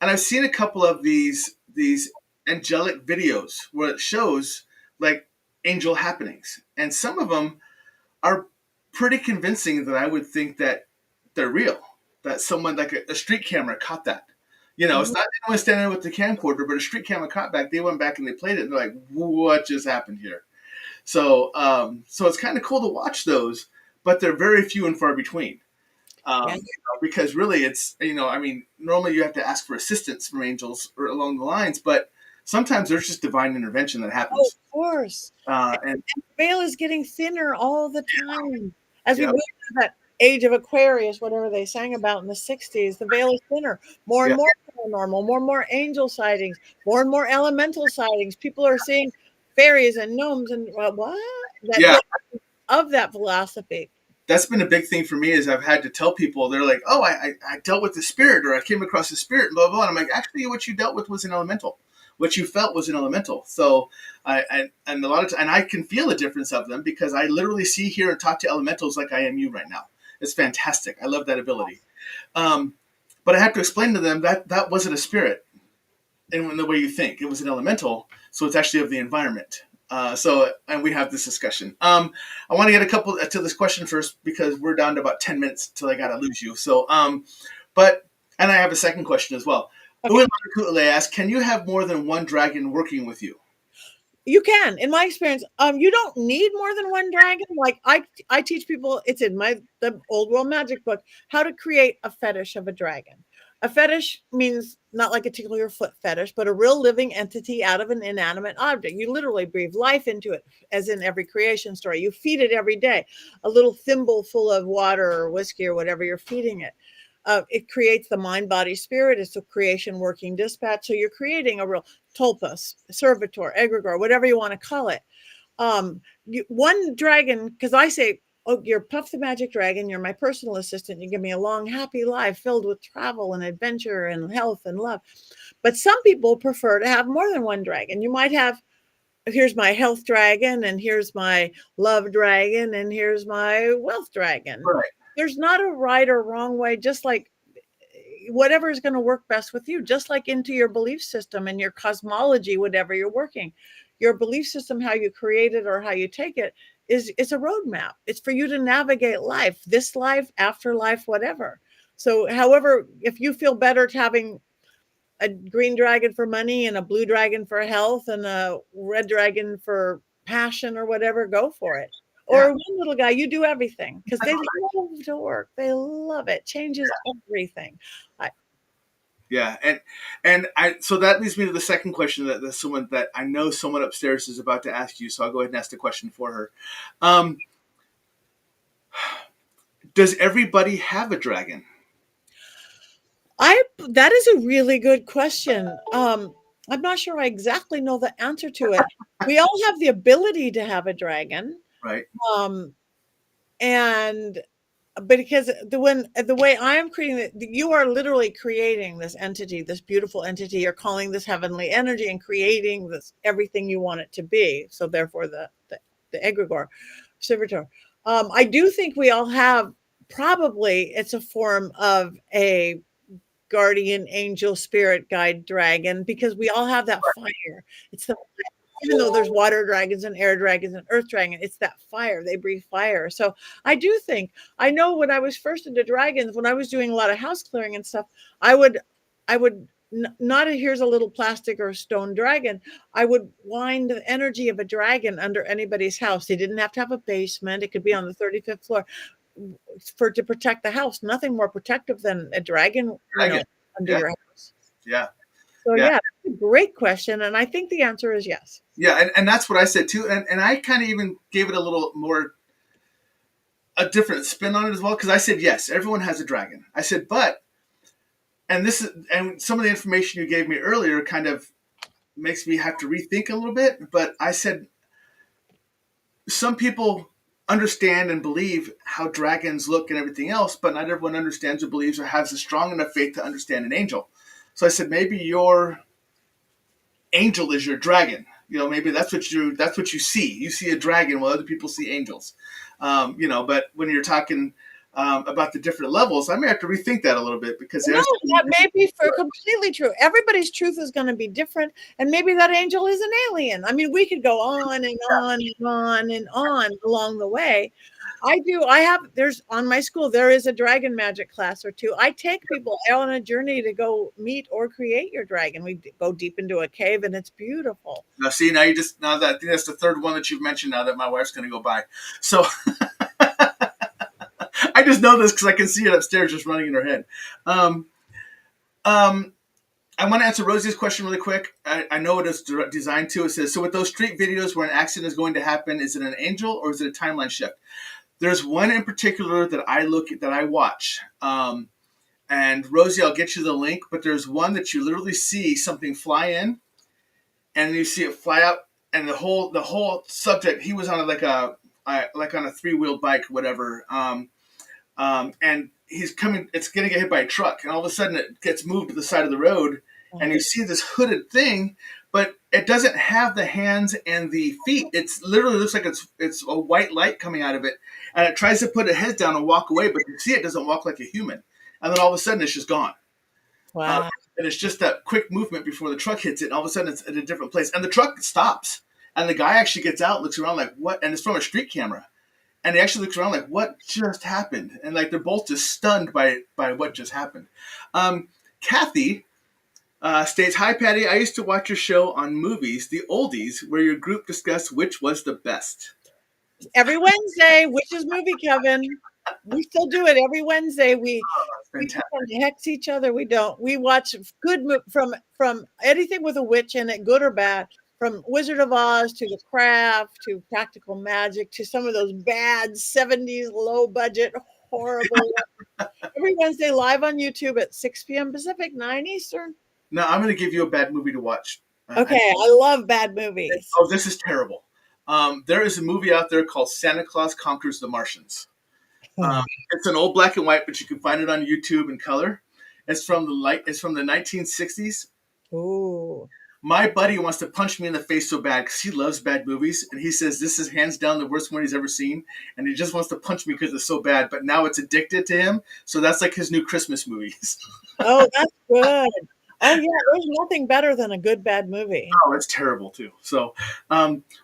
I've seen a couple of these angelic videos where it shows like angel happenings, and some of them are pretty convincing that I would think that they're real. That someone like a street camera caught that. You know, it's not anyone standing there with the camcorder, but a street camera caught back. They went back and they played it, and they're like, "What just happened here?" So, so it's kind of cool to watch those, but they're very few and far between. Because really, it's I mean, normally you have to ask for assistance from angels or along the lines, but sometimes there's just divine intervention that happens. Oh, of course. And the veil is getting thinner all the time as we move to that age of Aquarius, whatever they sang about in the 60s. The veil is thinner. More and more paranormal, more and more angel sightings, more and more elemental sightings. People are seeing fairies and gnomes and of that philosophy. That's been a big thing for me is I've had to tell people, they're like, oh, I dealt with the spirit, or I came across the spirit, and blah, blah, blah. And I'm like, actually, what you dealt with was an elemental. What you felt was an elemental. So and a lot of and I can feel the difference of them because I literally see, hear, and talk to elementals like I am you right now. It's fantastic. I love that ability. But I have to explain to them that wasn't a spirit in the way you think. It was an elemental, so it's actually of the environment. And we have this discussion. I want to get a couple to this question first because we're down to about 10 minutes till I gotta lose you. So, and I have a second question as well. Okay. Asks, can you have more than one dragon working with you? You can. In my experience, you don't need more than one dragon. Like I teach people, it's in the Old World Magic book, how to create a fetish of a dragon. A fetish means not like a tickle your foot fetish, but a real living entity out of an inanimate object. You literally breathe life into it, as in every creation story. You feed it every day. A little thimble full of water or whiskey or whatever you're feeding it. It creates the mind, body, spirit. It's a creation working dispatch. So you're creating a real tulpas, servitor, egregore, whatever you want to call it. One dragon, because I say, oh, you're Puff the Magic Dragon. You're my personal assistant. You give me a long, happy life filled with travel and adventure and health and love. But some people prefer to have more than one dragon. You might have, here's my health dragon, and here's my love dragon, and here's my wealth dragon. Right. There's not a right or wrong way, just like whatever is going to work best with you, just like into your belief system and your cosmology, whatever you're working. Your belief system, how you create it or how you take it, it's a roadmap. It's for you to navigate life, this life, afterlife, whatever. So however, if you feel better having a green dragon for money and a blue dragon for health and a red dragon for passion or whatever, go for it. Or one little guy, you do everything because they love to work. They love it. Changes everything. So that leads me to the second question that someone that I know someone upstairs is about to ask you. So I'll go ahead and ask the question for her. Does everybody have a dragon? That is a really good question. I'm not sure I exactly know the answer to it. We all have the ability to have a dragon. Right. And because the way I am creating it, you are literally creating this entity, this beautiful entity. You're calling this heavenly energy and creating this everything you want it to be. So therefore, the egregore, servitor. I do think we all have, probably it's a form of a guardian angel spirit guide dragon, because we all have that fire. It's the Even though there's water dragons and air dragons and earth dragon, it's that fire. They breathe fire. So I do think, I know when I was first into dragons, when I was doing a lot of house clearing and stuff, I would not a here's a little plastic or stone dragon. I would wind the energy of a dragon under anybody's house. They didn't have to have a basement. It could be on the 35th floor to protect the house. Nothing more protective than a dragon, under your house. Yeah. So yeah, that's a great question. And I think the answer is yes. Yeah, and that's what I said too. And I kind of even gave it a little more, a different spin on it as well, because I said, yes, everyone has a dragon. I said, but, and some of the information you gave me earlier kind of makes me have to rethink a little bit. But I said, some people understand and believe how dragons look and everything else, but not everyone understands or believes or has a strong enough faith to understand an angel. So I said, maybe your angel is your dragon. Maybe that's what you see. You see a dragon while other people see angels. But when you're talking about the different levels, I may have to rethink that a little bit, because that may be completely true. Everybody's truth is going to be different, and maybe that angel is an alien. I mean, we could go on and on and on and on along the way. There's on my school, there is a dragon magic class or two. I take people on a journey to go meet or create your dragon. We go deep into a cave, and it's beautiful. Now, see, now I think that's the third one that you've mentioned now that my wife's going to go by. So I just know this because I can see it upstairs just running in her head. I want to answer Rosie's question really quick. I know it is designed to. It says, so with those street videos where an accident is going to happen, is it an angel or is it a timeline shift? There's one in particular that I watch. And Rosie, I'll get you the link, but there's one that you literally see something fly in and you see it fly out, and the whole subject, he was on like on a 3-wheeled bike or whatever. And he's coming, it's going to get hit by a truck, and all of a sudden it gets moved to the side of the road, and you see this hooded thing, but it doesn't have the hands and the feet. It's literally looks like it's a white light coming out of it, and it tries to put its head down and walk away, but you see it doesn't walk like a human, and then all of a sudden it's just gone. Wow. And it's just that quick movement before the truck hits it, and all of a sudden it's at a different place, and the truck stops, and the guy actually gets out, looks around like, what? And it's from a street camera. And he actually looks around like, what just happened? And like, they're both just stunned by what just happened. Kathy states, hi, Patty. I used to watch your show on movies, the oldies, where your group discussed which was the best. Every Wednesday, which is movie, Kevin. We still do it every Wednesday. We don't hex each other. We don't. We watch good from anything with a witch in it, good or bad. From Wizard of Oz to The Craft to Practical Magic to some of those bad 70s low budget horrible. Every Wednesday live on YouTube at 6 p.m. Pacific, 9 Eastern. Now I'm going to give you a bad movie to watch. Okay, I love bad movies. Oh, this is terrible. There is a movie out there called Santa Claus Conquers the Martians. It's an old black and white, but you can find it on YouTube in color. It's from the 1960s. Ooh. My buddy wants to punch me in the face so bad because he loves bad movies, and he says this is hands down the worst one he's ever seen, and he just wants to punch me because it's so bad. But now it's addicted to him, so that's like his new Christmas movies. Oh, that's good. Oh yeah, there's nothing better than a good bad movie. Oh, it's terrible too. So,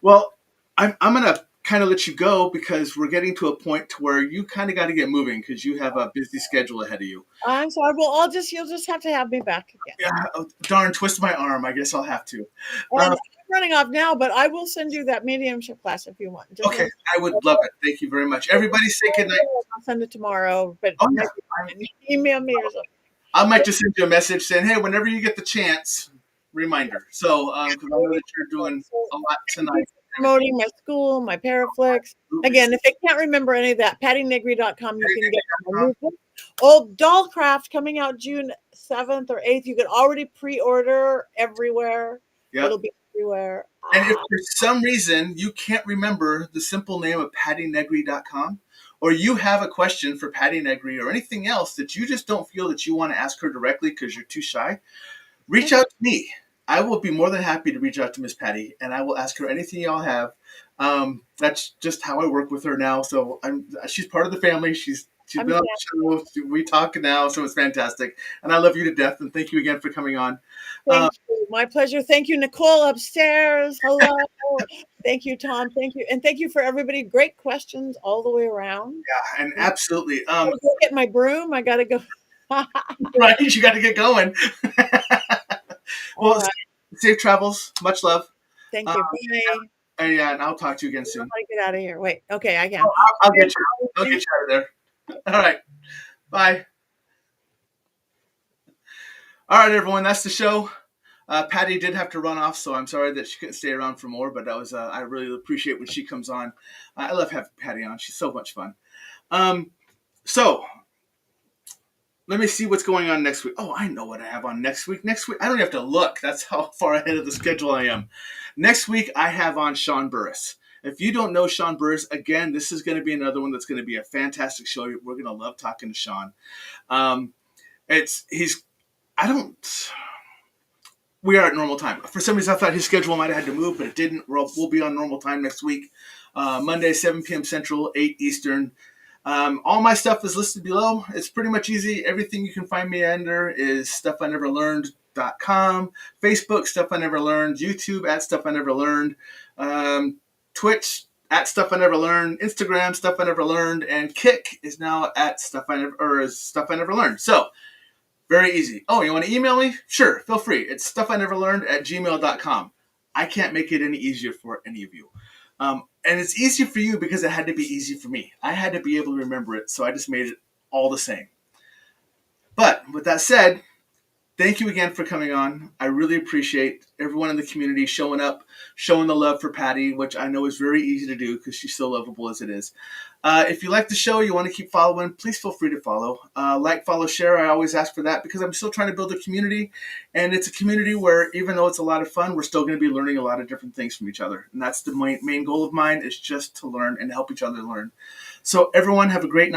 well, I'm gonna kind of let you go because we're getting to a point to where you kind of got to get moving because you have a busy schedule ahead of you. I'm sorry. Well, you'll just have to have me back again. Yeah, oh, darn, twist my arm. I guess I'll have to. And I'm running off now, but I will send you that mediumship class if you want. Okay, I would love it. Thank you very much. Everybody say good night. I'll send it tomorrow, but email me or something. I might just send you a message saying, hey, whenever you get the chance, reminder. So, because I know that you're doing a lot tonight. Promoting my school, my Paraflex. Again, if they can't remember any of that, PattiNegri.com, you can get my movement. Old DOLLCRAFT coming out June 7th or 8th. You can already pre-order everywhere. Yep. It'll be everywhere. And if for some reason you can't remember the simple name of PattiNegri.com, or you have a question for Patti Negri or anything else that you just don't feel that you want to ask her directly because you're too shy, reach out to me. I will be more than happy to reach out to Miss Patti, and I will ask her anything y'all have. That's just how I work with her now. So she's part of the family. She's been on the show. We talk now, so it's fantastic. And I love you to death. And thank you again for coming on. Thank you. My pleasure. Thank you, Nicole upstairs. Hello. Thank you, Tom. Thank you. And thank you for everybody. Great questions all the way around. Yeah, and absolutely. I gotta go get my broom. I got to go. Right, you got to get going. Well, right. Safe travels. Much love. Thank you. Bye. Yeah, and I'll talk to you again soon. I want to get out of here. Wait. Okay, I can. I'll get you. I'll get you out of there. All right. Bye. All right, everyone. That's the show. Patti did have to run off, so I'm sorry that she couldn't stay around for more. But that was I really appreciate when she comes on. I love having Patti on. She's so much fun. So let me see what's going on next week. Oh, I know what I have on next week. Next week, I don't have to look. That's how far ahead of the schedule I am. Next week, I have on Sean Burris. If you don't know Sean Burris, again, this is going to be another one that's going to be a fantastic show. We're going to love talking to Sean. We are at normal time. For some reason, I thought his schedule might have had to move, but it didn't. We'll be on normal time next week. Monday, 7 p.m. Central, 8 Eastern. All my stuff is listed below. It's pretty much easy. Everything you can find me under is StuffINeverLearned.com, Facebook, Stuff I Never Learned, YouTube, at Stuff I Never Learned, Twitch, at Stuff I Never Learned, Instagram, Stuff I Never Learned, and Kick is now at Stuff I Never Learned. So, very easy. Oh, you want to email me? Sure, feel free. It's StuffINeverLearned@gmail.com. I can't make it any easier for any of you. And it's easy for you because it had to be easy for me. I had to be able to remember it, so I just made it all the same. But with that said, thank you again for coming on. I really appreciate everyone in the community showing up, showing the love for Patti, which I know is very easy to do because she's so lovable as it is. If you like the show, you want to keep following, please feel free to follow. Like, follow, share. I always ask for that because I'm still trying to build a community. And it's a community where even though it's a lot of fun, we're still going to be learning a lot of different things from each other. And that's the main goal of mine, is just to learn and help each other learn. So everyone have a great night.